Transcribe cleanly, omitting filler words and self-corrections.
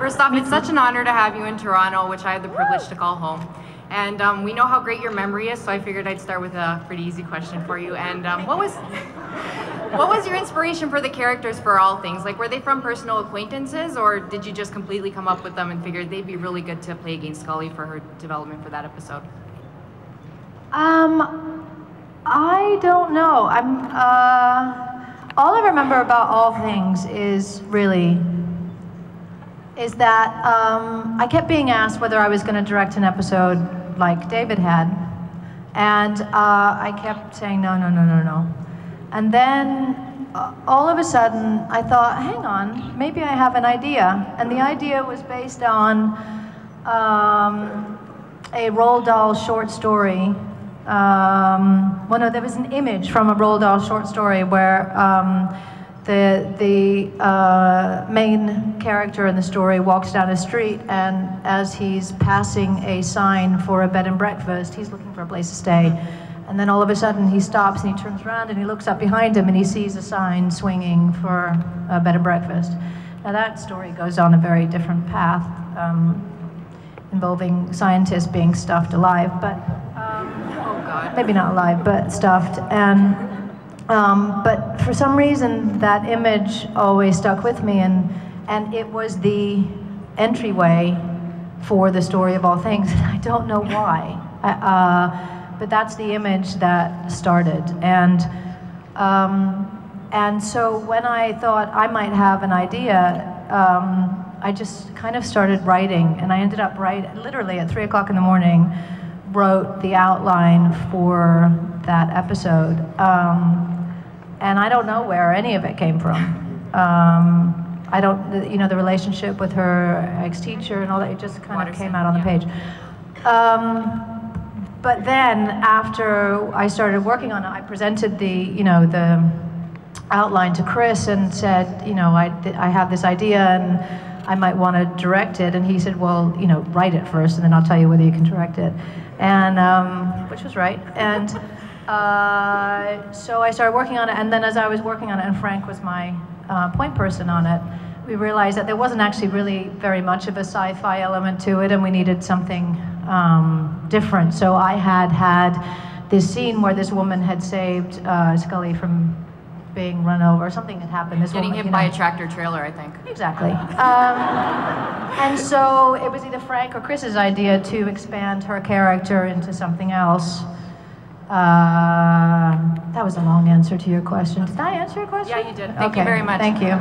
First off, it's such an honor to have you in Toronto, which I had the privilege to call home. And we know how great your memory is, so I figured I'd start with a pretty easy question for you. And what was your inspiration for the characters for All Things? Like, were they from personal acquaintances, or did you just completely come up with them and figured they'd be really good to play against Scully for her development for that episode? I don't know. All I remember about All Things is that I kept being asked whether I was going to direct an episode like David had, and I kept saying no, no, no, no, no. And then all of a sudden I thought, hang on, maybe I have an idea. And the idea was based on a Roald Dahl short story. Well, no, there was an image from a Roald Dahl short story where the main character in the story walks down a street, and as he's passing a sign for a bed and breakfast, he's looking for a place to stay. And then all of a sudden he stops and he turns around and he looks up behind him and he sees a sign swinging for a bed and breakfast. Now that story goes on a very different path, involving scientists being stuffed alive, but oh God. Maybe not alive, but stuffed. And but for some reason that image always stuck with me, and it was the entryway for the story of All Things. I don't know why, but that's the image that started. And so when I thought I might have an idea, I just kind of started writing, and I ended up literally at 3 o'clock in the morning, wrote the outline for that episode. And I don't know where any of it came from. I don't, you know, the relationship with her ex-teacher and all that, it just kind of came out on the page. But then after I started working on it, I presented the outline to Chris and said, you know, I have this idea and I might want to direct it. And he said, well, you know, write it first and then I'll tell you whether you can direct it. And, which was right. And so I started working on it, and then as I was working on it, and Frank was my point person on it, we realized that there wasn't actually really very much of a sci-fi element to it, and we needed something different. So I had this scene where this woman had saved Scully from being run over. Something had happened. Getting hit by a tractor trailer, I think. Exactly. And so it was either Frank or Chris's idea to expand her character into something else. That was a long answer to your question. Did I answer your question? Yeah, you did. Thank you very much. Thank you.